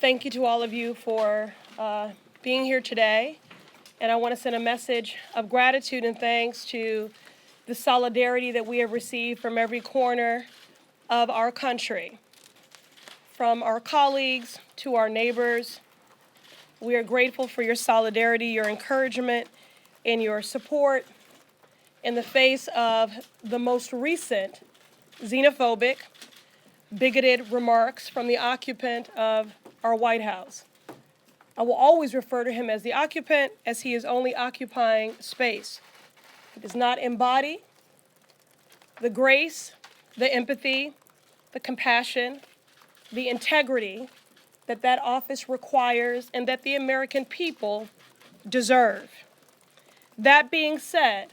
thank you to all of you for being here today. And I want to send a message of gratitude and thanks to the solidarity that we have received from every corner of our country, from our colleagues to our neighbors. We are grateful for your solidarity, your encouragement, and your support in the face of the most recent xenophobic, bigoted remarks from the occupant of our White House. I will always refer to him as the occupant, as he is only occupying space. He does not embody the grace, the empathy, the compassion, the integrity that office requires and that the American people deserve. That being said,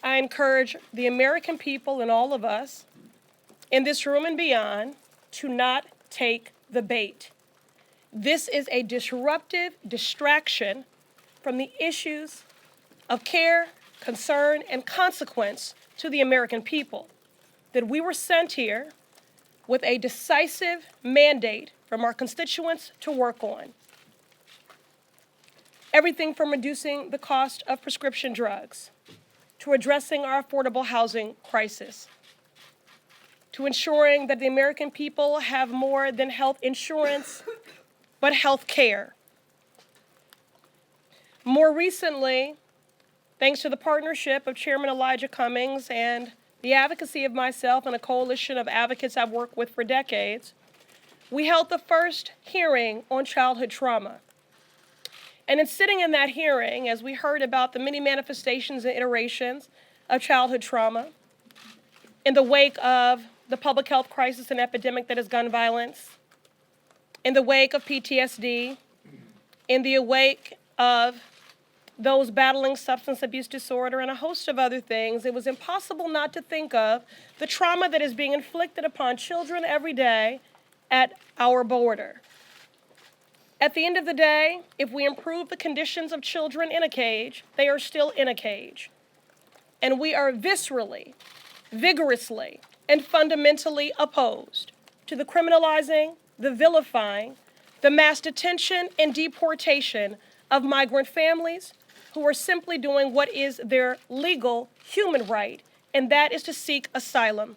I encourage the American people and all of us in this room and beyond to not take the bait. This is a disruptive distraction from the issues of care, concern, and consequence to the American people. That we were sent here with a decisive mandate from our constituents to work on. Everything from reducing the cost of prescription drugs, to addressing our affordable housing crisis, to ensuring that the American people have more than health insurance, but health care. More recently, thanks to the partnership of Chairman Elijah Cummings and the advocacy of myself and a coalition of advocates I've worked with for decades, we held the first hearing on childhood trauma. And in sitting in that hearing, as we heard about the many manifestations and iterations of childhood trauma, in the wake of the public health crisis and epidemic that is gun violence, in the wake of PTSD, in the wake of those battling substance abuse disorder and a host of other things, it was impossible not to think of the trauma that is being inflicted upon children every day at our border. At the end of the day, if we improve the conditions of children in a cage, they are still in a cage. And we are viscerally, vigorously, and fundamentally opposed to the criminalizing, the vilifying, the mass detention and deportation of migrant families who are simply doing what is their legal human right, and that is to seek asylum.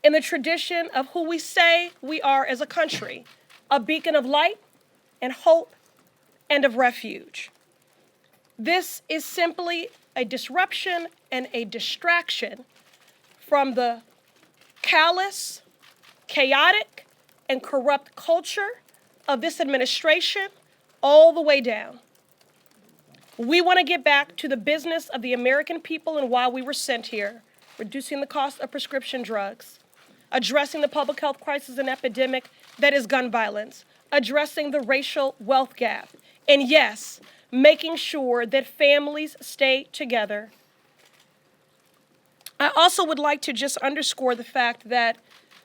In the tradition of who we say we are as a country, a beacon of light and hope and of refuge. This is simply a disruption and a distraction from the callous, chaotic, and corrupt culture of this administration all the way down. We want to get back to the business of the American people and why we were sent here, reducing the cost of prescription drugs, addressing the public health crisis and epidemic that is gun violence, addressing the racial wealth gap, and yes, making sure that families stay together. I also would like to just underscore the fact that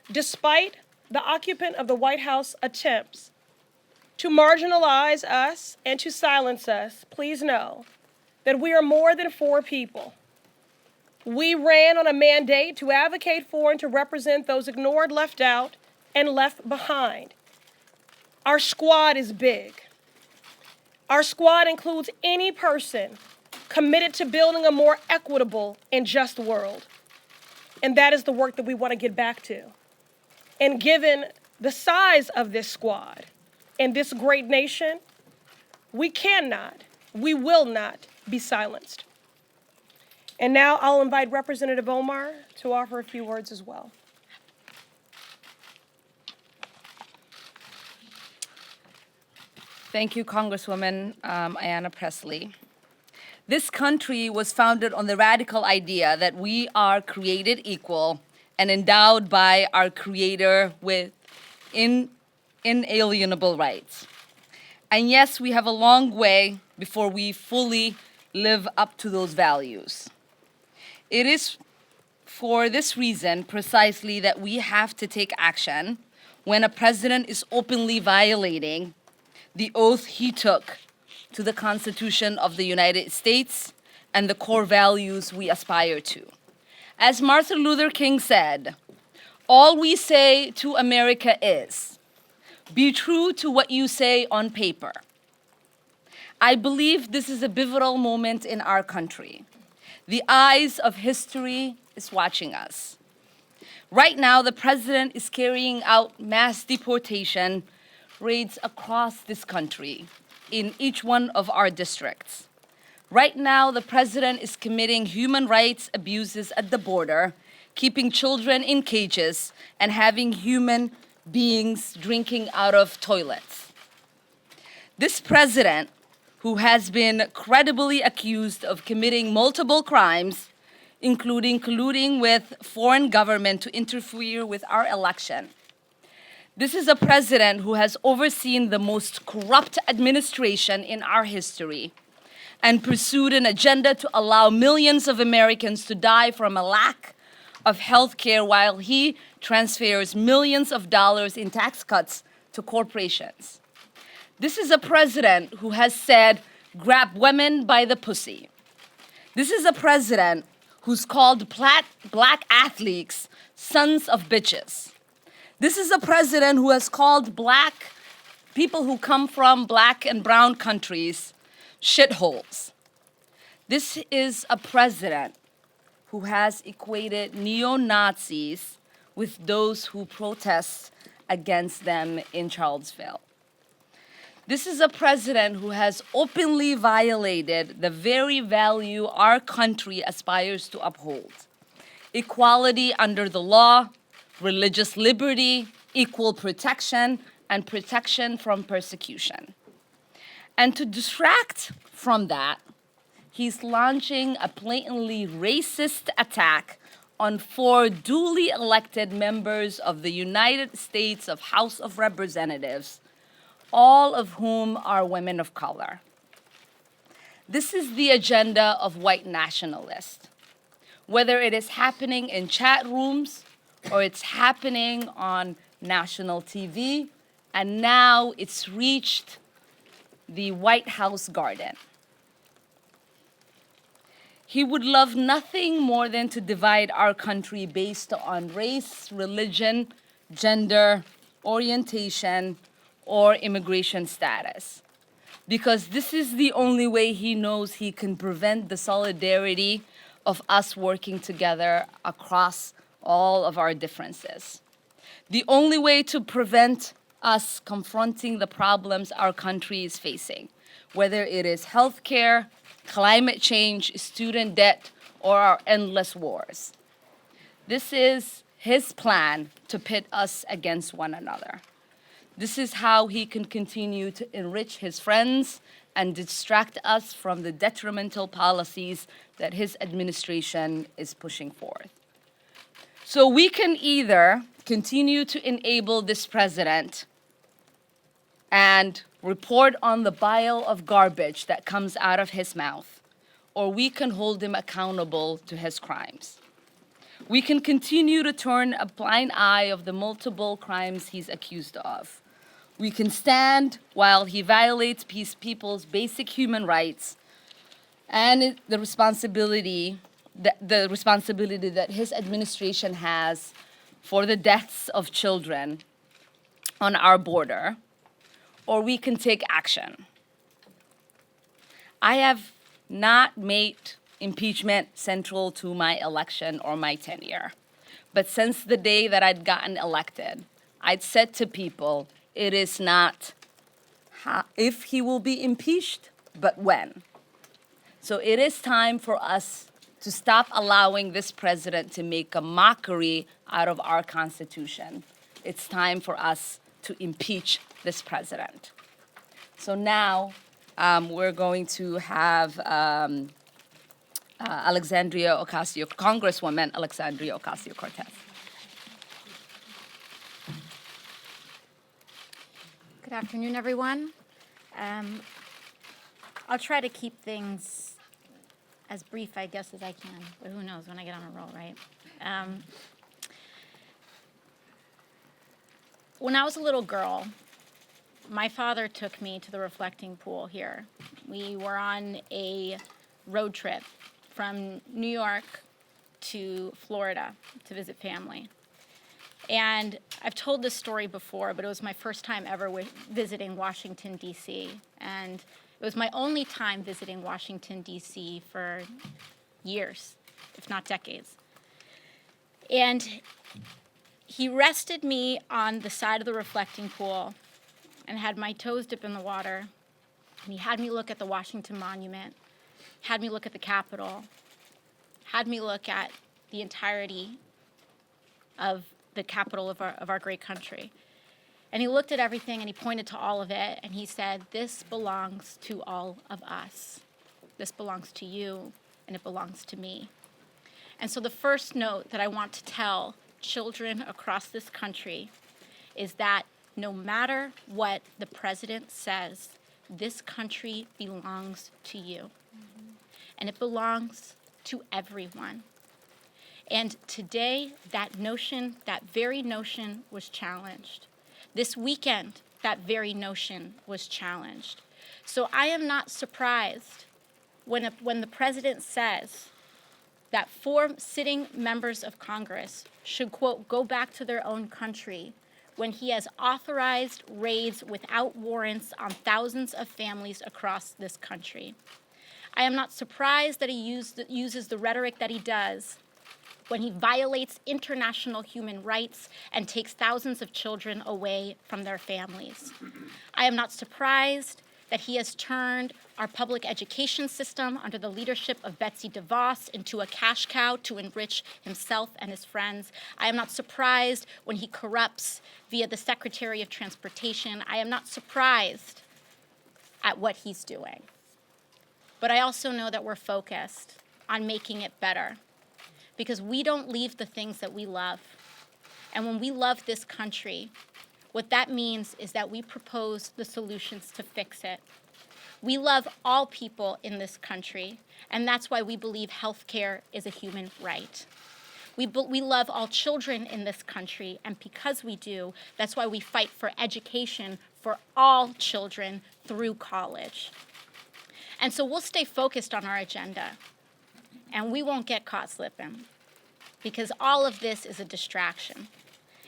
despite the occupant of the White House attempts to marginalize us and to silence us, please know that we are more than four people. We ran on a mandate to advocate for and to represent those ignored, left out, and left behind. Our squad is big. Our squad includes any person committed to building a more equitable and just world. And that is the work that we want to get back to. And given the size of this squad and this great nation, we will not be silenced. And now I'll invite Representative Omar to offer a few words as well. Thank you, Congresswoman Ayanna Pressley. This country was founded on the radical idea that we are created equal and endowed by our Creator with inalienable rights. And yes, we have a long way before we fully live up to those values. It is for this reason precisely that we have to take action when a president is openly violating the oath he took to the Constitution of the United States and the core values we aspire to. As Martin Luther King said, all we say to America is, Be true to what you say on paper. I believe this is a pivotal moment in our country. The eyes of history is watching us. Right now, the president is carrying out mass deportation raids across this country in each one of our districts. Right now, the president is committing human rights abuses at the border, keeping children in cages, and having human beings drinking out of toilets. This president, who has been credibly accused of committing multiple crimes, including colluding with foreign government to interfere with our election. This is a president who has overseen the most corrupt administration in our history and pursued an agenda to allow millions of Americans to die from a lack of health care while he transfers millions of dollars in tax cuts to corporations. This is a president who has said, grab women by the pussy. This is a president who's called black athletes sons of bitches. This is a president who has called black people who come from black and brown countries shitholes. This is a president who has equated neo-Nazis with those who protest against them in Charlottesville. This is a president who has openly violated the very value our country aspires to uphold: equality under the law, religious liberty, equal protection, and protection from persecution. And to distract from that, he's launching a blatantly racist attack on 4 duly elected members of the United States House of Representatives, all of whom are women of color. This is the agenda of white nationalists. Whether it is happening in chat rooms or it's happening on national TV, and now it's reached the White House garden. He would love nothing more than to divide our country based on race, religion, gender, orientation, or immigration status. Because this is the only way he knows he can prevent the solidarity of us working together across all of our differences. The only way to prevent us confronting the problems our country is facing, whether it is healthcare, climate change, student debt, or our endless wars. This is his plan to pit us against one another. This is how he can continue to enrich his friends and distract us from the detrimental policies that his administration is pushing forth. So we can either continue to enable this president and report on the pile of garbage that comes out of his mouth, or we can hold him accountable to his crimes. We can continue to turn a blind eye of the multiple crimes he's accused of. We can stand while he violates people's basic human rights and the responsibility that his administration has for the deaths of children on our border, or we can take action. I have not made impeachment central to my election or my tenure, but since the day that I'd gotten elected, I'd said to people, it is not if he will be impeached, but when. So it is time for us to stop allowing this president to make a mockery out of our Constitution. It's time for us to impeach this president. So now we're going to have Congresswoman Alexandria Ocasio-Cortez. Good afternoon, everyone. I'll try to keep things as brief, I guess, as I can, but who knows when I get on a roll, right? When I was a little girl, my father took me to the reflecting pool here. We were on a road trip from New York to Florida to visit family. And I've told this story before, but it was my first time ever visiting Washington, D.C. And it was my only time visiting Washington, D.C. for years, if not decades. And he rested me on the side of the reflecting pool and had my toes dip in the water. And he had me look at the Washington Monument, had me look at the Capitol, had me look at the entirety of the capital of our great country. And he looked at everything and he pointed to all of it and he said, "This belongs to all of us. This belongs to you and it belongs to me." And so the first note that I want to tell children across this country is that no matter what the president says, this country belongs to you. And it belongs to everyone. And today, that very notion was challenged. This weekend, that very notion was challenged. So I am not surprised when the president says that 4 sitting members of Congress should, quote, go back to their own country when he has authorized raids without warrants on thousands of families across this country. I am not surprised that he uses the rhetoric that he does when he violates international human rights and takes thousands of children away from their families. I am not surprised that he has turned our public education system under the leadership of Betsy DeVos into a cash cow to enrich himself and his friends. I am not surprised when he corrupts via the Secretary of Transportation. I am not surprised at what he's doing. But I also know that we're focused on making it better because we don't leave the things that we love. And when we love this country, what that means is that we propose the solutions to fix it. We love all people in this country, and that's why we believe health care is a human right. We love all children in this country, and because we do, that's why we fight for education for all children through college. And so we'll stay focused on our agenda, and we won't get caught slipping, because all of this is a distraction.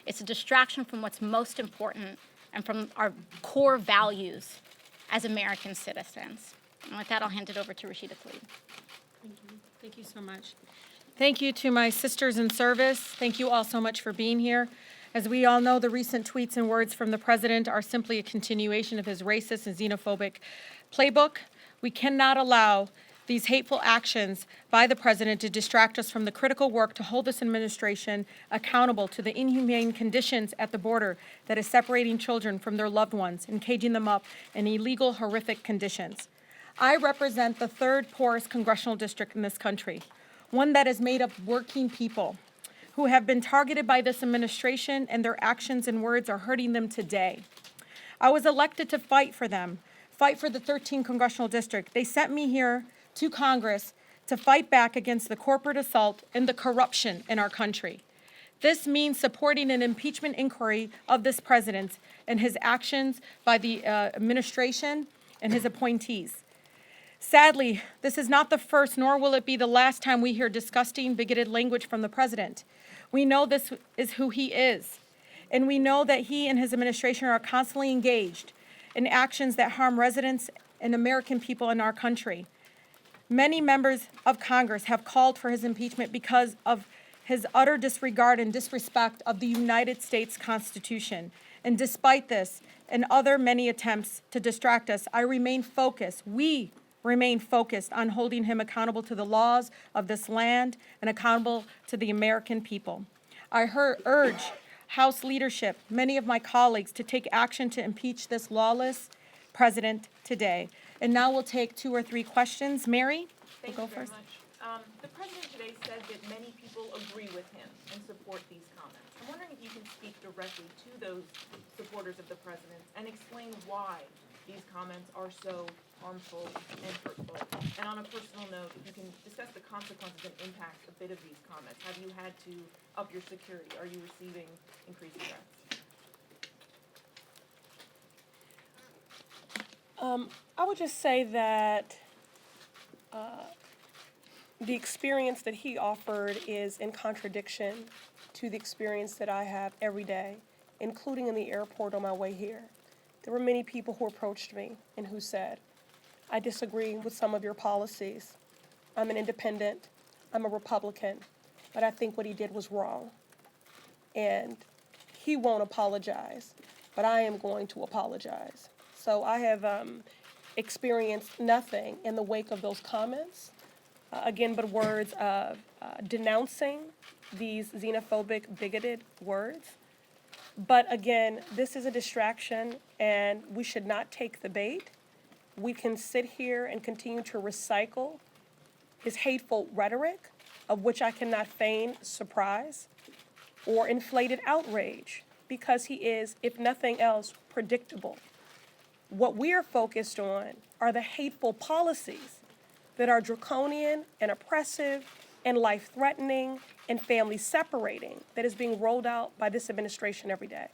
It's a distraction from what's most important and from our core values as American citizens. And with that, I'll hand it over to Rashida Tlaib. Thank you. Thank you so much. Thank you to my sisters in service. Thank you all so much for being here. As we all know, the recent tweets and words from the president are simply a continuation of his racist and xenophobic playbook. We cannot allow these hateful actions by the president to distract us from the critical work to hold this administration accountable to the inhumane conditions at the border that is separating children from their loved ones and caging them up in illegal, horrific conditions. I represent the 3rd poorest congressional district in this country, one that is made of working people who have been targeted by this administration, and their actions and words are hurting them today. I was elected to fight for them, fight for the 13th congressional district. They sent me here to Congress to fight back against the corporate assault and the corruption in our country. This means supporting an impeachment inquiry of this president and his actions by the administration and his appointees. Sadly, this is not the first, nor will it be the last time we hear disgusting, bigoted language from the president. We know this is who he is, and we know that he and his administration are constantly engaged in actions that harm residents and American people in our country. Many members of Congress have called for his impeachment because of his utter disregard and disrespect of the United States Constitution. And despite this and other many attempts to distract us, I remain focused. We remain focused on holding him accountable to the laws of this land and accountable to the American people. I urge House leadership, many of my colleagues, to take action to impeach this lawless president today. And now we'll take 2 or 3 questions. Mary, we'll go first. Thank you very much. The president today said that many people agree with him and support these comments. I'm wondering if you can speak directly to those supporters of the president and explain why these comments are so harmful and hurtful. And on a personal note, if you can discuss the consequences and impact a bit of these comments. Have you had to up your security? Are you receiving increased threats? I would just say that the experience that he offered is in contradiction to the experience that I have every day, including in the airport on my way here. There were many people who approached me and who said, I disagree with some of your policies. I'm an independent, I'm a Republican, but I think what he did was wrong. And he won't apologize, but I am going to apologize. So I have experienced nothing in the wake of those comments, again, but words of denouncing these xenophobic, bigoted words. But again, this is a distraction, and we should not take the bait. We can sit here and continue to recycle his hateful rhetoric, of which I cannot feign surprise or inflated outrage, because he is, if nothing else, predictable. What we are focused on are the hateful policies that are draconian and oppressive and life-threatening and family-separating that is being rolled out by this administration every day.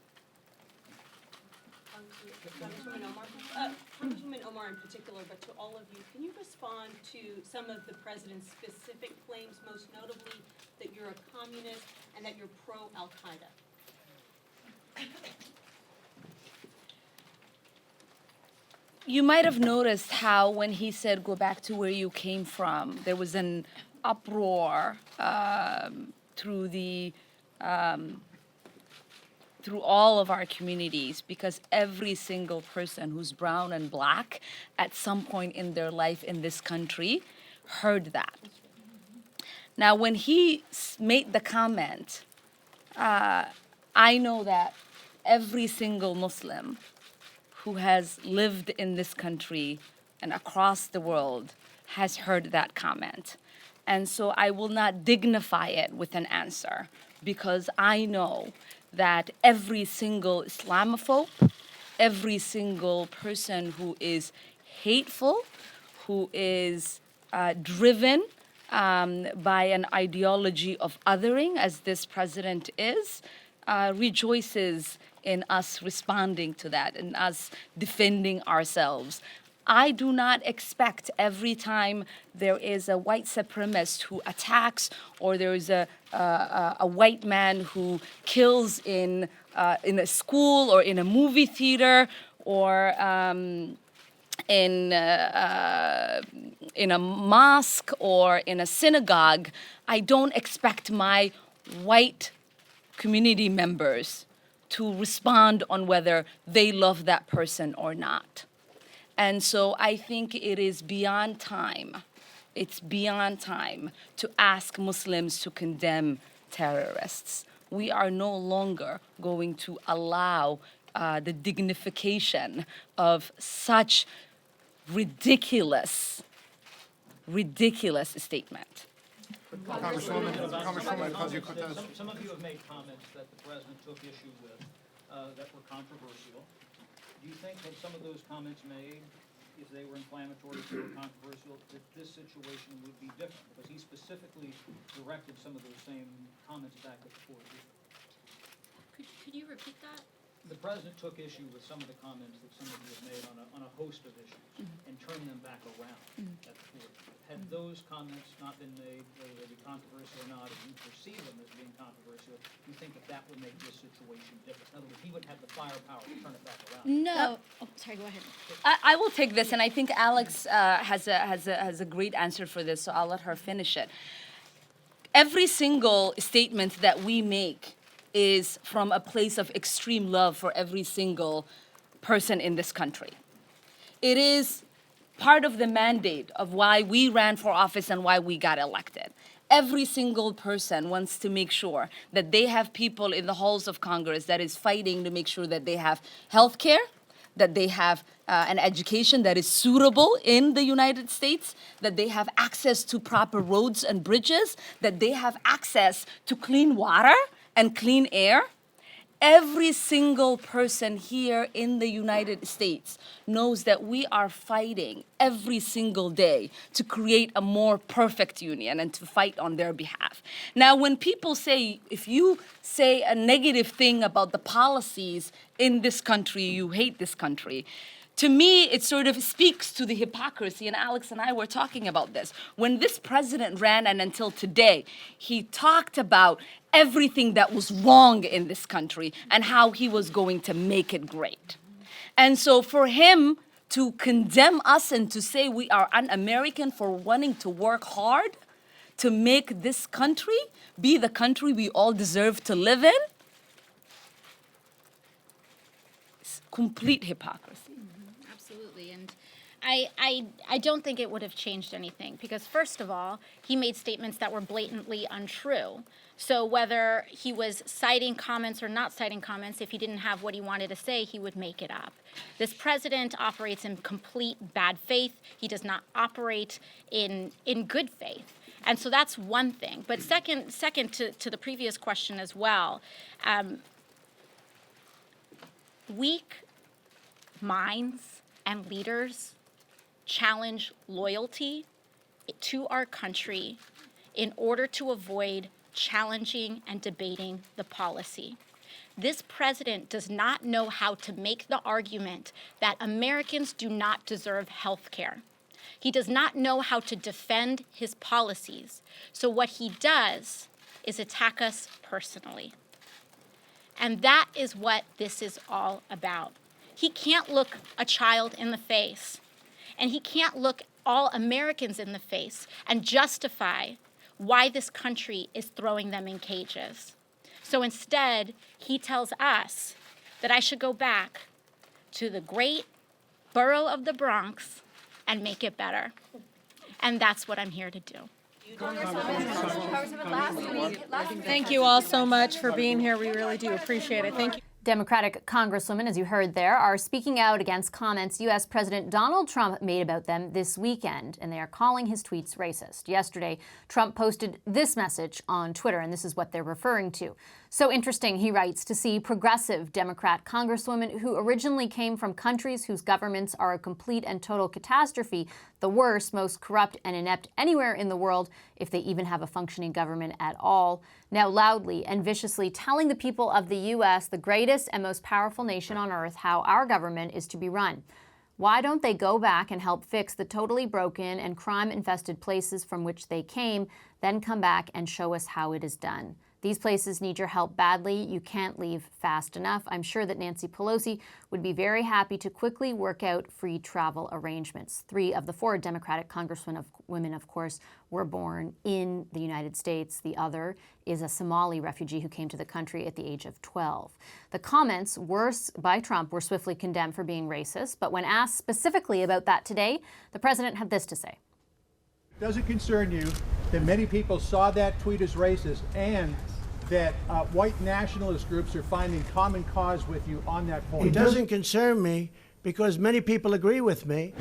Congresswoman Omar in particular, but to all of you, can you respond to some of the president's specific claims, most notably that you're a communist and that you're pro-Al-Qaeda? You might have noticed how when he said, go back to where you came from, there was an uproar through all of our communities, because every single person who's brown and black at some point in their life in this country heard that. Now, when he made the comment, I know that every single Muslim who has lived in this country and across the world has heard that comment. And so I will not dignify it with an answer, because I know that every single Islamophobe, every single person who is hateful, who is driven by an ideology of othering, as this president is, rejoices in us responding to that and us defending ourselves. I do not expect every time there is a white supremacist who attacks, or there is a white man who kills in a school or in a movie theater or in a mosque or in a synagogue, I don't expect my white community members to respond on whether they love that person or not. And so I think it is beyond time, it's beyond time to ask Muslims to condemn terrorists. We are no longer going to allow the dignification of such ridiculous statement. Congresswoman Ocasio-Cortez. Some of you have made comments that the president took issue with that were controversial. Do you think that some of those comments made, if they were inflammatory, if they were controversial, that this situation would be different? Because he specifically directed some of those same comments back at the floor. Could you repeat that? The president took issue with some of the comments that some of you have made on a host of issues and turned them back around at the floor. Had those comments not been made, whether they be controversial or not, if you perceive them as being controversial, do you think that that would make this situation different? In other words, he would have the firepower to turn it back around. No. Oh, sorry, go ahead. I will take this, and I think Alex has a great answer for this, so I'll let her finish it. Every single statement that we make is from a place of extreme love for every single person in this country. It is part of the mandate of why we ran for office and why we got elected. Every single person wants to make sure that they have people in the halls of Congress that is fighting to make sure that they have health care, that they have an education that is suitable in the United States, that they have access to proper roads and bridges, that they have access to clean water and clean air. Every single person here in the United States knows that we are fighting every single day to create a more perfect union and to fight on their behalf. Now, when people say, if you say a negative thing about the policies in this country, you hate this country. To me, it sort of speaks to the hypocrisy, and Alex and I were talking about this. When this president ran, and until today, he talked about everything that was wrong in this country and how he was going to make it great. And so for him to condemn us and to say we are un-American for wanting to work hard to make this country be the country we all deserve to live in, it's complete hypocrisy. Absolutely, and I don't think it would have changed anything because first of all, he made statements that were blatantly untrue. So whether he was citing comments or not citing comments, if he didn't have what he wanted to say, he would make it up. This president operates in complete bad faith. He does not operate in good faith. And so that's one thing. But second to the previous question as well, weak minds and leaders challenge loyalty to our country in order to avoid challenging and debating the policy. This president does not know how to make the argument that Americans do not deserve health care. He does not know how to defend his policies. So what he does is attack us personally. And that is what this is all about. He can't look a child in the face, and he can't look all Americans in the face and justify why this country is throwing them in cages. So instead, he tells us that I should go back to the great borough of the Bronx and make it better. And that's what I'm here to do. Thank you all so much for being here. We really do appreciate it. Thank you. Democratic congresswomen, as you heard there, are speaking out against comments U.S. President Donald Trump made about them this weekend, and they are calling his tweets racist. Yesterday, Trump posted this message on Twitter, and this is what they're referring to. So interesting, he writes, to see progressive Democrat congresswomen who originally came from countries whose governments are a complete and total catastrophe, the worst, most corrupt and inept anywhere in the world, if they even have a functioning government at all, now loudly and viciously telling the people of the U.S., the greatest and most powerful nation on earth, how our government is to be run. Why don't they go back and help fix the totally broken and crime-infested places from which they came, then come back and show us how it is done? These places need your help badly. You can't leave fast enough. I'm sure that Nancy Pelosi would be very happy to quickly work out free travel arrangements. 3 of the 4 Democratic congresswomen, of course, were born in the United States. The other is a Somali refugee who came to the country at the age of 12. The comments by Trump were swiftly condemned for being racist, but when asked specifically about that today, the president had this to say. Does it concern you that many people saw that tweet as racist and that white nationalist groups are finding common cause with you on that point? It doesn't concern me because many people agree with me.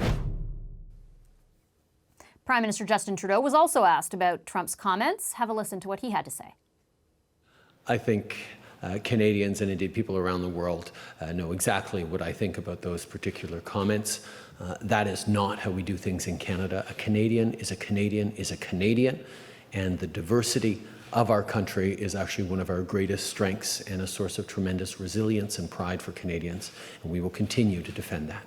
Prime Minister Justin Trudeau was also asked about Trump's comments. Have a listen to what he had to say. I think Canadians and indeed people around the world know exactly what I think about those particular comments. That is not how we do things in Canada. A Canadian is a Canadian is a Canadian, and the diversity of our country is actually one of our greatest strengths and a source of tremendous resilience and pride for Canadians, and we will continue to defend that.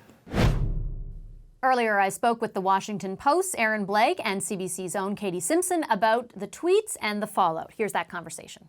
Earlier, I spoke with the Washington Post's Aaron Blake and CBC's own Katie Simpson about the tweets and the fallout. Here's that conversation.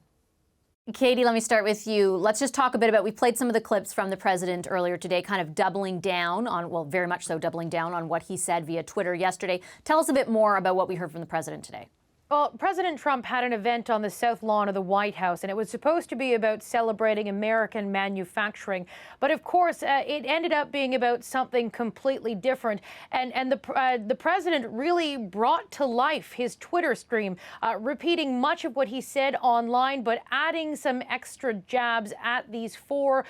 Katie, let me start with you. Let's just talk a bit about, we played some of the clips from the president earlier today, kind of doubling down on, well, very much so doubling down on what he said via Twitter yesterday. Tell us a bit more about what we heard from the president today. Well, President Trump had an event on the South Lawn of the White House, and it was supposed to be about celebrating American manufacturing. But of course, it ended up being about something completely different. And the president really brought to life his Twitter stream, repeating much of what he said online, but adding some extra jabs at these four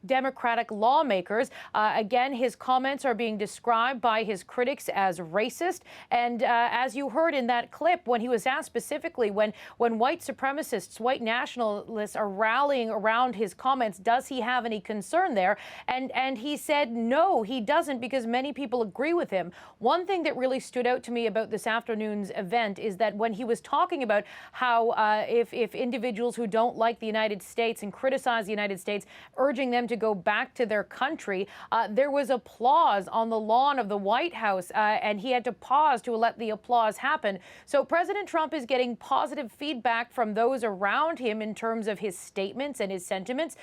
Democratic lawmakers. Again, his comments are being described by his critics as racist. And as you heard in in that clip when he was asked specifically when white supremacists, white nationalists are rallying around his comments, does he have any concern there? And he said no, he doesn't, because many people agree with him. One thing that really stood out to me about this afternoon's event is that when he was talking about how if individuals who don't like the United States and criticize the United States, urging them to go back to their country, there was applause on the lawn of the White House, and he had to pause to let the applause happen. So President Trump is getting positive feedback from those around him in terms of his statements and his sentiments.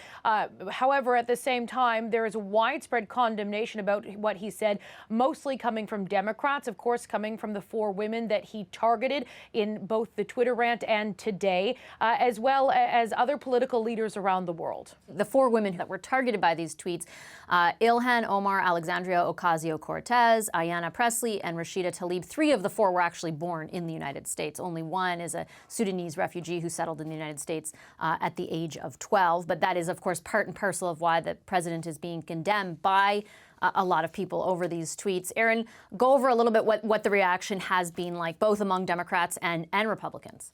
However, at the same time, there is widespread condemnation about what he said, mostly coming from Democrats, of course, coming from the 4 women that he targeted in both the Twitter rant and today, as well as other political leaders around the world. The 4 women that were targeted by these tweets, llhan, Omar, Alexandria Ocasio-Cortez, Ayanna Pressley, and Rashida Tlaib. 3 of the 4 were actually born in the United States. Only one is a Sudanese refugee who settled in the United States at the age of 12. But that is, of course, part and parcel of why the president is being condemned by a lot of people over these tweets. Aaron, go over a little bit what the reaction has been like, both among Democrats and Republicans.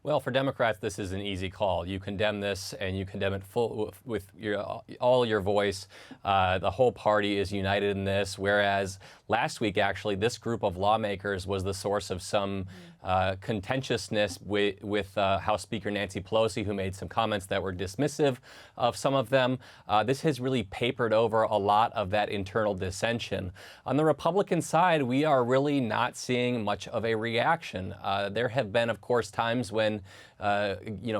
Well, for Democrats, this is an easy call. You condemn this, and you condemn it with all your voice. The whole party is united in this, whereas last week, actually, this group of lawmakers was the source of some contentiousness with House Speaker Nancy Pelosi, who made some comments that were dismissive of some of them. This has really papered over a lot of that internal dissension. On the Republican side, we are really not seeing much of a reaction. There have been, of course, times when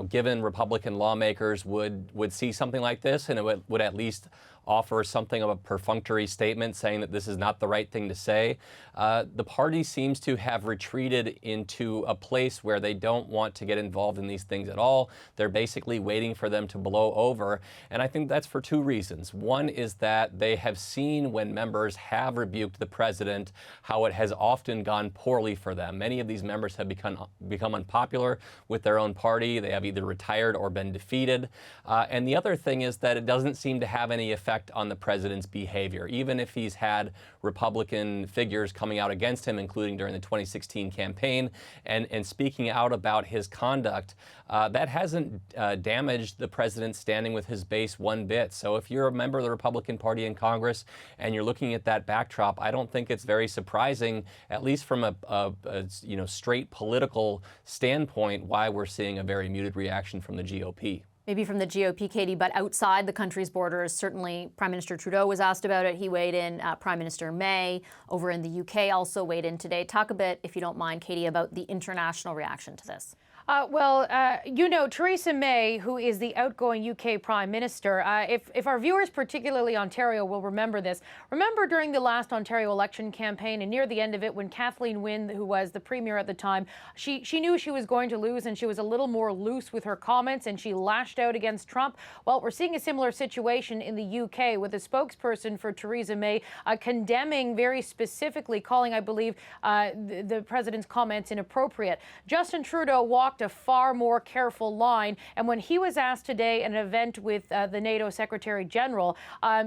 given Republican lawmakers would see something like this, and it would at least offer something of a perfunctory statement saying that this is not the right thing to say. The party seems to have retreated into a place where they don't want to get involved in these things at all. They're basically waiting for them to blow over. And I think that's for 2 reasons. One is that they have seen when members have rebuked the president, how it has often gone poorly for them. Many of these members have become unpopular with their own party. They have either retired or been defeated. And the other thing is that it doesn't seem to have any effect on the president's behavior. Even if he's had Republican figures coming out against him, including during the 2016 campaign, and speaking out about his conduct, that hasn't damaged the president's standing with his base one bit. So if you're a member of the Republican Party in Congress and you're looking at that backdrop, I don't think it's very surprising, at least from a straight political standpoint, why we're seeing a very muted reaction from the GOP. Maybe from the GOP, Katie, but outside the country's borders, certainly Prime Minister Trudeau was asked about it. He weighed in. Prime Minister May over in the UK also weighed in today. Talk a bit, if you don't mind, Katie, about the international reaction to this. Theresa May, who is the outgoing UK Prime Minister, if our viewers, particularly Ontario, will remember this, remember during the last Ontario election campaign and near the end of it when Kathleen Wynne, who was the Premier at the time, she knew she was going to lose and she was a little more loose with her comments and she lashed out against Trump. Well, we're seeing a similar situation in the UK with a spokesperson for Theresa May condemning very specifically, calling, I believe, the president's comments inappropriate. Justin Trudeau walked a far more careful line. And when he was asked today at an event with the NATO Secretary General,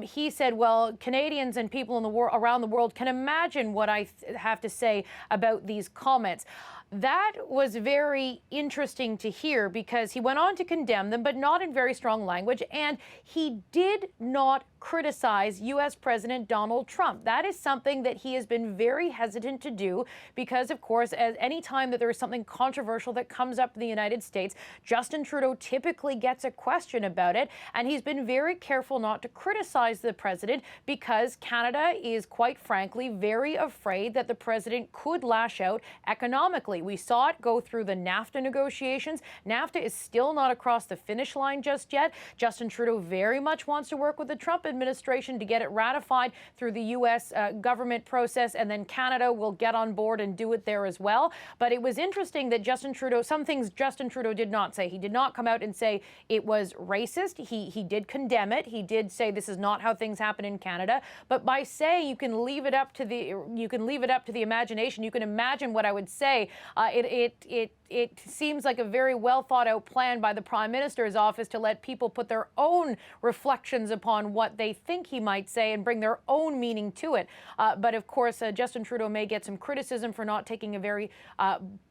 he said, well, Canadians and people in the around the world can imagine what I have to say about these comments. That was very interesting to hear because he went on to condemn them, but not in very strong language. And he did not criticize U.S. President Donald Trump. That is something that he has been very hesitant to do because, of course, as any time that there is something controversial that comes up in the United States, Justin Trudeau typically gets a question about it. And he's been very careful not to criticize the president because Canada is, quite frankly, very afraid that the president could lash out economically. We saw it go through the NAFTA negotiations. NAFTA is still not across the finish line just yet. Justin Trudeau very much wants to work with the Trump administration to get it ratified through the U.S. Government process, and then Canada will get on board and do it there as well. But it was interesting that Justin Trudeau, some things Justin Trudeau did not say. He did not come out and say it was racist. He did condemn it. He did say this is not how things happen in Canada. But by saying you can leave it up to the imagination, you can imagine what I would say. It it seems like a very well thought out plan by the Prime Minister's office to let people put their own reflections upon what they think he might say and bring their own meaning to it. But of course, Justin Trudeau may get some criticism for not taking a very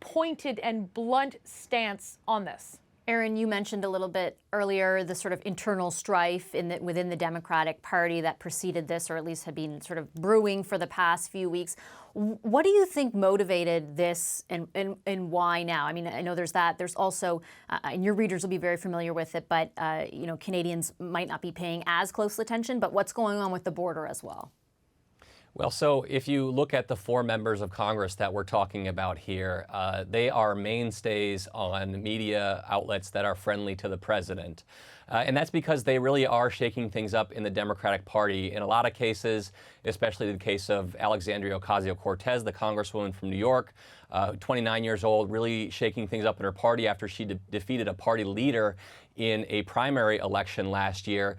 pointed and blunt stance on this. Aaron, you mentioned a little bit earlier the sort of internal strife within the Democratic Party that preceded this, or at least had been sort of brewing for the past few weeks. What do you think motivated this, and why now? I mean, I know there's that. There's also, and your readers will be very familiar with it, but Canadians might not be paying as close attention. But what's going on with the border as well? Well, so if you look at the 4 members of Congress that we're talking about here, they are mainstays on media outlets that are friendly to the president. And that's because they really are shaking things up in the Democratic Party. In a lot of cases, especially the case of Alexandria Ocasio-Cortez, the congresswoman from New York, 29 years old, really shaking things up in her party after she defeated a party leader in a primary election last year.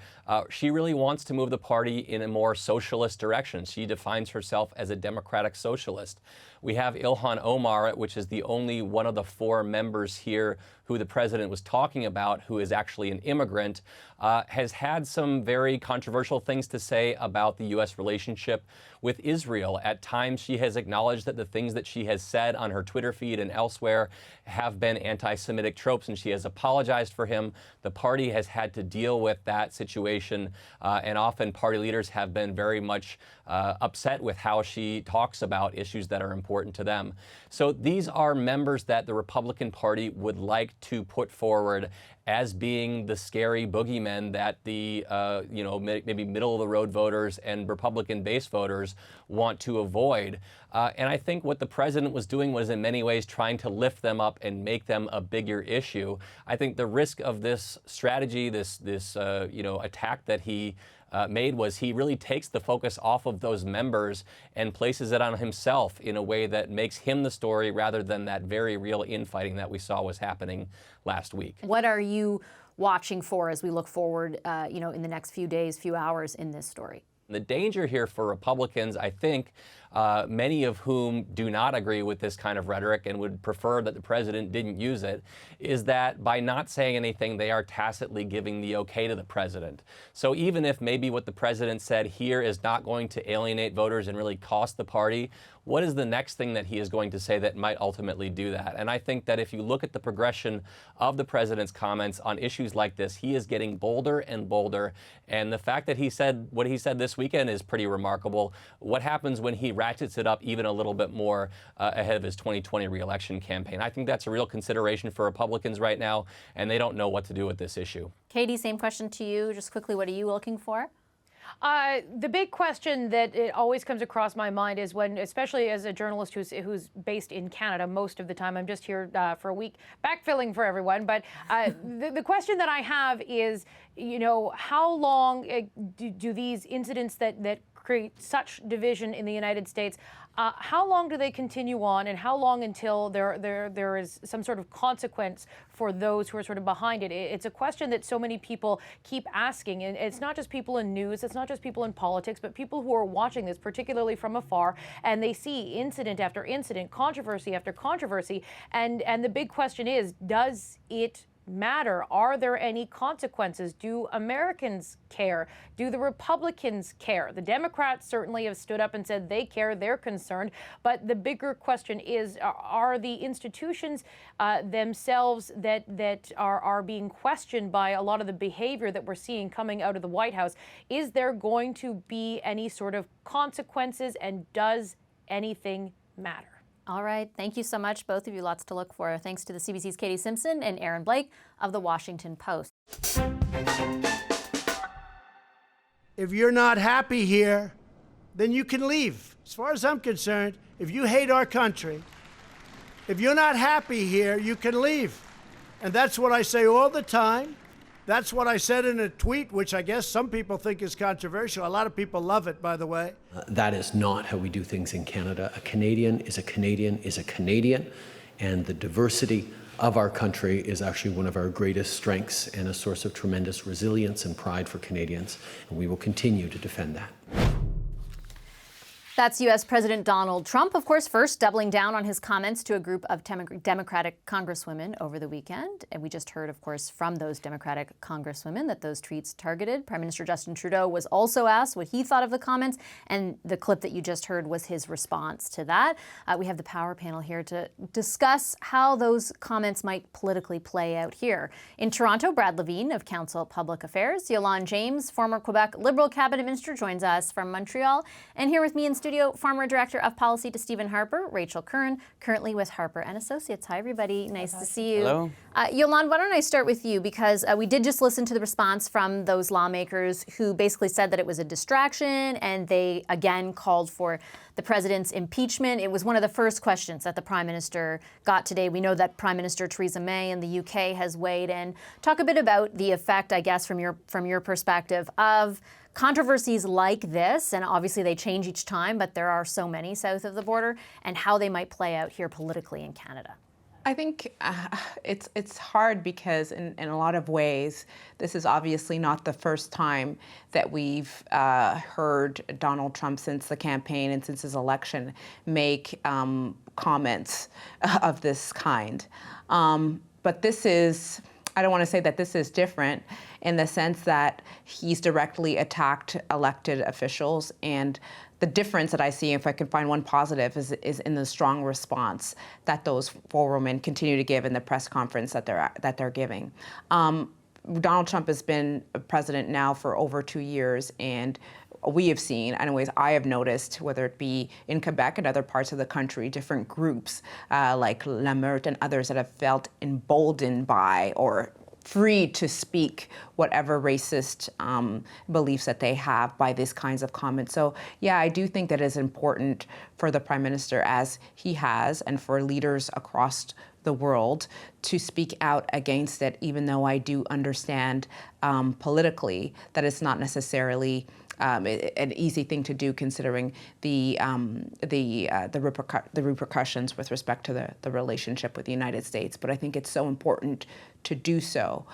She really wants to move the party in a more socialist direction. She defines herself as a democratic socialist. We have llhan Omar, which is the only one of the 4 members here who the president was talking about, who is actually an immigrant, has had some very controversial things to say about the U.S. relationship with Israel. At times, she has acknowledged that the things that she has said on her Twitter feed and elsewhere have been anti-Semitic tropes, and she has apologized for him. The party has had to deal with that situation, and often party leaders have been very much upset with how she talks about issues that are important to them. So these are members that the Republican Party would like to put forward as being the scary boogeymen that the maybe middle-of-the-road voters and Republican-based voters want to avoid. And I think what the president was doing was in many ways trying to lift them up and make them a bigger issue. I think the risk of this strategy, this attack that he made, was he really takes the focus off of those members and places it on himself in a way that makes him the story rather than that very real infighting that we saw was happening last week. What are you watching for as we look forward, in the next few days, few hours in this story? The danger here for Republicans, I think, many of whom do not agree with this kind of rhetoric and would prefer that the president didn't use it, is that by not saying anything, they are tacitly giving the okay to the president. So even if maybe what the president said here is not going to alienate voters and really cost the party, what is the next thing that he is going to say that might ultimately do that? And I think that if you look at the progression of the president's comments on issues like this, he is getting bolder and bolder. And the fact that he said what he said this weekend is pretty remarkable. What happens when he ratchets it up even a little bit more ahead of his 2020 reelection campaign? I think that's a real consideration for Republicans right now, and they don't know what to do with this issue. Katie, same question to you. Just quickly, what are you looking for? The big question that it always comes across my mind is when, especially as a journalist who's based in Canada most of the time, I'm just here for a week backfilling for everyone, but the question that I have is, how long do these incidents that create such division in the United States, how long do they continue on, and how long until there is some sort of consequence for those who are sort of behind it? It's a question that so many people keep asking, and it's not just people in news, it's not just people in politics, but people who are watching this, particularly from afar, and they see incident after incident, controversy after controversy, and the big question is, does it matter? Are there any consequences? Do Americans care? Do the Republicans care? The Democrats certainly have stood up and said they care, they're concerned. But the bigger question is, are the institutions themselves that are being questioned by a lot of the behavior that we're seeing coming out of the White House, is there going to be any sort of consequences, and does anything matter? All right. Thank you so much, both of you. Lots to look for. Thanks to the CBC's Katie Simpson and Aaron Blake of The Washington Post. If you're not happy here, then you can leave. As far as I'm concerned, if you hate our country, if you're not happy here, you can leave. And that's what I say all the time. That's what I said in a tweet, which I guess some people think is controversial. A lot of people love it, by the way. That is not how we do things in Canada. A Canadian is a Canadian is a Canadian, and the diversity of our country is actually one of our greatest strengths and a source of tremendous resilience and pride for Canadians, and we will continue to defend that. That's U.S. President Donald Trump, of course, first doubling down on his comments to a group of Democratic congresswomen over the weekend. And we just heard, of course, from those Democratic congresswomen that those tweets targeted. Prime Minister Justin Trudeau was also asked what he thought of the comments, and the clip that you just heard was his response to that. We have the Power panel here to discuss how those comments might politically play out here. In Toronto, Brad Levine of Council Public Affairs, llhan James, former Quebec Liberal cabinet minister, joins us from Montreal. And here with me in studio, former Director of Policy to Stephen Harper, Rachel Curran, currently with Harper and Associates. Hi, everybody. Nice to see you. Hello. llhan, why don't I start with you, because we did just listen to the response from those lawmakers who basically said that it was a distraction, and they again called for the president's impeachment. It was one of the first questions that the Prime Minister got today. We know that Prime Minister Theresa May in the UK has weighed in. Talk a bit about the effect, I guess, from your perspective of controversies like this, and obviously they change each time, but there are so many south of the border, and how they might play out here politically in Canada. I think it's hard because in a lot of ways, this is obviously not the first time that we've heard Donald Trump since the campaign and since his election make comments of this kind. But this is, I don't want to say that this is different in the sense that he's directly attacked elected officials, and the difference that I see, if I can find one positive, is in the strong response that those four women continue to give in the press conference that they're giving. Donald Trump has been president now for over 2 years, and we have seen, anyways, I have noticed, whether it be in Quebec and other parts of the country, different groups like La Meurthe and others that have felt emboldened by or free to speak whatever racist beliefs that they have by these kinds of comments. So yeah, I do think that it's important for the Prime Minister, as he has, and for leaders across the world to speak out against it, even though I do understand politically that it's not necessarily an easy thing to do, considering the repercussions with respect to the relationship with the United States. But I think it's so important to do so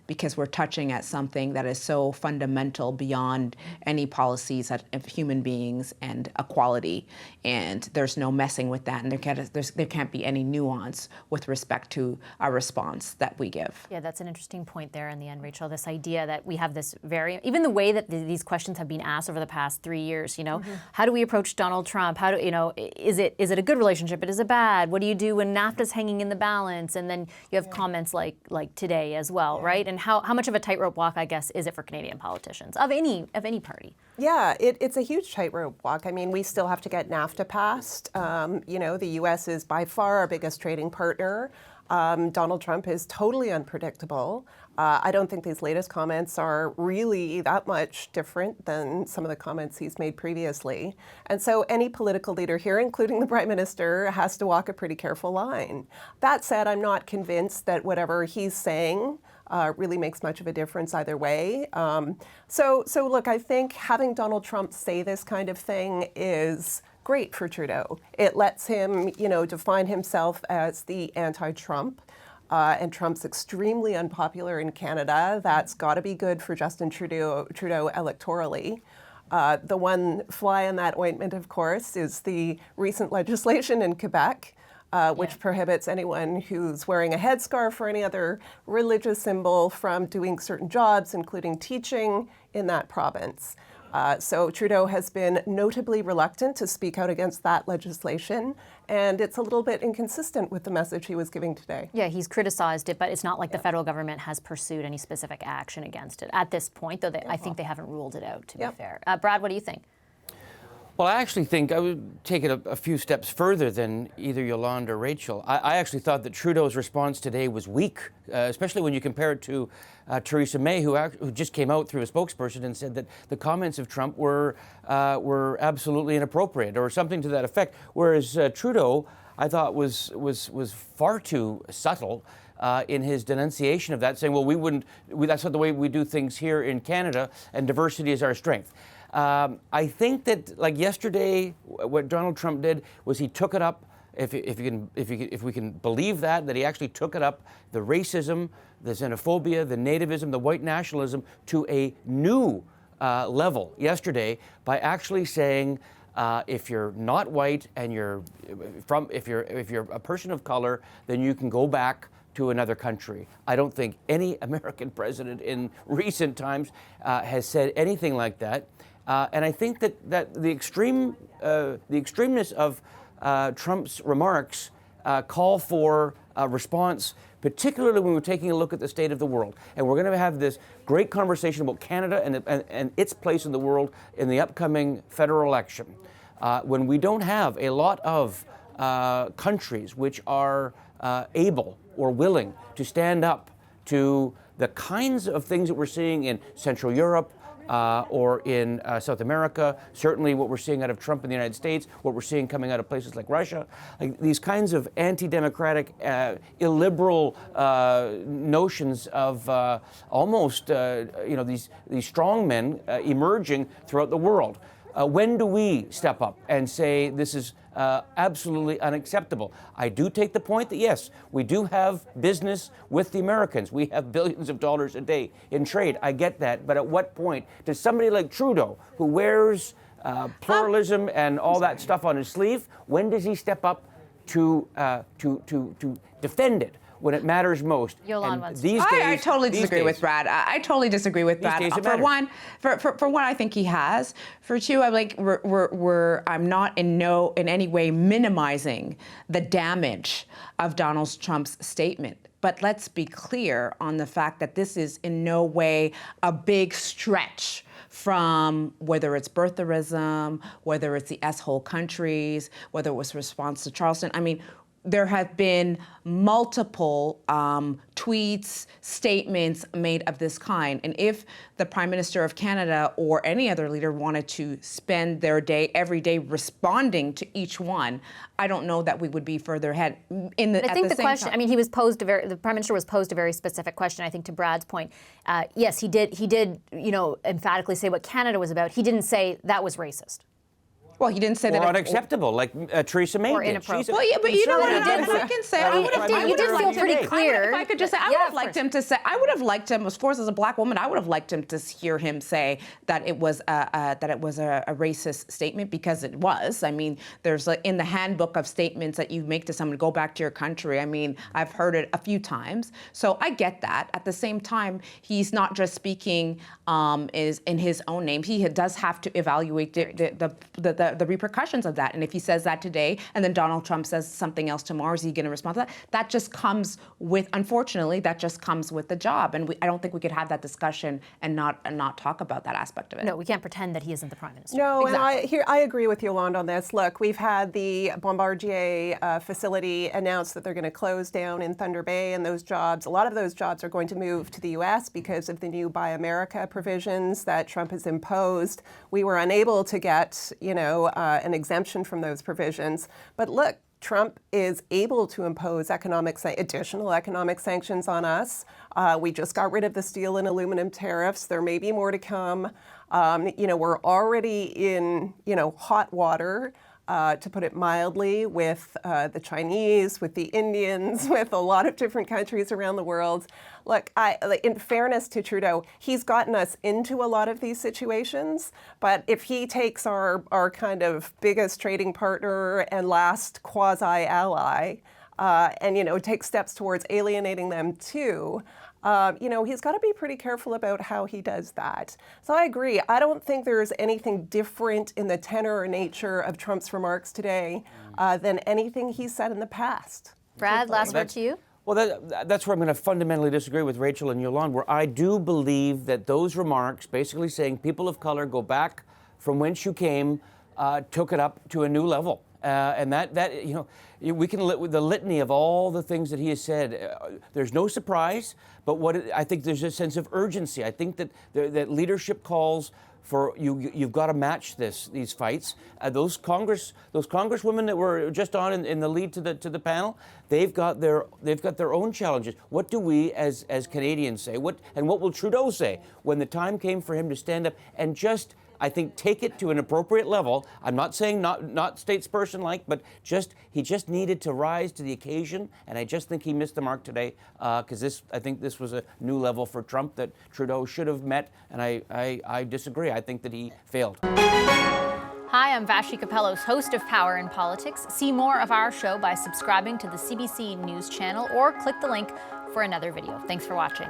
because we're touching at something that is so fundamental beyond any policies of human beings and equality, and there's no messing with that, and there can't be any nuance with respect to our response that we give. Yeah, that's an interesting point there in the end, Rachel. This idea that we have this even the way that these questions have been asked over the past 3 years. How do we approach Donald Trump? How do is it a good relationship? Is it bad? What do you do when NAFTA's hanging in the balance? And then you have comments like today as well, right? And how much of a tightrope walk, I guess, is it for Canadian politicians of any party? Yeah, it's a huge tightrope walk. I mean, we still have to get NAFTA passed. The U.S. is by far our biggest trading partner. Donald Trump is totally unpredictable. I don't think these latest comments are really that much different than some of the comments he's made previously. And so any political leader here, including the Prime Minister, has to walk a pretty careful line. That said, I'm not convinced that whatever he's saying really makes much of a difference either way. So look, I think having Donald Trump say this kind of thing is great for Trudeau. It lets him, define himself as the anti-Trump. And Trump's extremely unpopular in Canada. That's got to be good for Justin Trudeau electorally. The one fly in that ointment, of course, is the recent legislation in Quebec, which prohibits anyone who's wearing a headscarf or any other religious symbol from doing certain jobs, including teaching in that province. So Trudeau has been notably reluctant to speak out against that legislation, and it's a little bit inconsistent with the message he was giving today. Yeah, he's criticized it, but it's not like the federal government has pursued any specific action against it at this point, though I think they haven't ruled it out, to be fair. Brad, what do you think? Well, I actually think I would take it a few steps further than either Yolanda or Rachel. I actually thought that Trudeau's response today was weak, especially when you compare it to Theresa May, who just came out through a spokesperson and said that the comments of Trump were absolutely inappropriate or something to that effect. Whereas Trudeau, I thought, was far too subtle in his denunciation of that, saying, well, that's not the way we do things here in Canada, and diversity is our strength. I think that, like yesterday, what Donald Trump did was he took it up. If we can believe that he actually took it up, the racism, the xenophobia, the nativism, the white nationalism, to a new level yesterday by actually saying If you're not white and if you're a person of color, then you can go back to another country. I don't think any American president in recent times has said anything like that. And I think that the extremeness of Trump's remarks call for a response, particularly when we're taking a look at the state of the world. And we're going to have this great conversation about Canada and its place in the world in the upcoming federal election. When we don't have a lot of countries which are able or willing to stand up to the kinds of things that we're seeing in Central Europe, or in South America, certainly what we're seeing out of Trump in the United States, what we're seeing coming out of places like Russia, like these kinds of anti-democratic, illiberal notions of almost, these strong men emerging throughout the world. When do we step up and say this is absolutely unacceptable? I do take the point that, yes, we do have business with the Americans. We have billions of dollars a day in trade. I get that. But at what point does somebody like Trudeau, who wears pluralism and all that stuff on his sleeve, when does he step up to defend it when it matters most? llhan wants these days, I totally disagree with Brad. I totally disagree with Brad. For one, I think he has. For two, I'm like, I'm not in any way minimizing the damage of Donald Trump's statement. But let's be clear on the fact that this is in no way a big stretch from whether it's birtherism, whether it's the S-hole countries, whether it was response to Charleston. I mean, there have been multiple tweets, statements made of this kind. And if the Prime Minister of Canada or any other leader wanted to spend their day, every day, responding to each one, I don't know that we would be further ahead. I think the question, I mean, the Prime Minister was posed a very specific question, I think, to Brad's point. Yes, he did, emphatically say what Canada was about. He didn't say that was racist. Well, he didn't say that. Or unacceptable, like Theresa May or did. inappropriate. Well, yeah, but you know what I can say? You did feel pretty clear. If I could just say, I would have liked him to say, of course, as a black woman, I would have liked him to hear him say that it was a racist statement, because it was. I mean, there's in the handbook of statements that you make to someone, go back to your country. I mean, I've heard it a few times. So I get that. At the same time, he's not just speaking is in his own name. He does have to evaluate the repercussions of that. And if he says that today and then Donald Trump says something else tomorrow, is he going to respond to that? That just comes with, unfortunately, that just comes with the job. And I don't think we could have that discussion and not talk about that aspect of it. No, we can't pretend that he isn't the Prime Minister. No, exactly. and I agree with Yolande on this. Look, we've had the Bombardier facility announce that they're going to close down in Thunder Bay, and a lot of those jobs are going to move to the U.S. because of the new Buy America provisions that Trump has imposed. We were unable to get, an exemption from those provisions. But look, Trump is able to impose additional economic sanctions on us. We just got rid of the steel and aluminum tariffs. There may be more to come. We're already in, hot water, to put it mildly, with the Chinese, with the Indians, with a lot of different countries around the world. Look, in fairness to Trudeau, he's gotten us into a lot of these situations, but if he takes our kind of biggest trading partner and last quasi-ally and, takes steps towards alienating them too, he's got to be pretty careful about how he does that. So I agree. I don't think there's anything different in the tenor or nature of Trump's remarks today than anything he's said in the past. Brad, last word to you. Well, that's where I'm going to fundamentally disagree with Rachel and Yolande, where I do believe that those remarks, basically saying people of color go back from whence you came, took it up to a new level. And we can with the litany of all the things that he has said. There's no surprise, but I think there's a sense of urgency. I think that that leadership calls for you've got to match these fights. Those congresswomen that were just on in the lead to the panel, they've got their own challenges. What do we as Canadians say? What will Trudeau say when the time came for him to stand up and just, I think, take it to an appropriate level? I'm not saying not statesperson-like, but he just needed to rise to the occasion, and I just think he missed the mark today, because I think this was a new level for Trump that Trudeau should have met, and I disagree. I think that he failed. Hi, I'm Vashi Capellos, host of Power in Politics. See more of our show by subscribing to the CBC News channel or click the link for another video. Thanks for watching.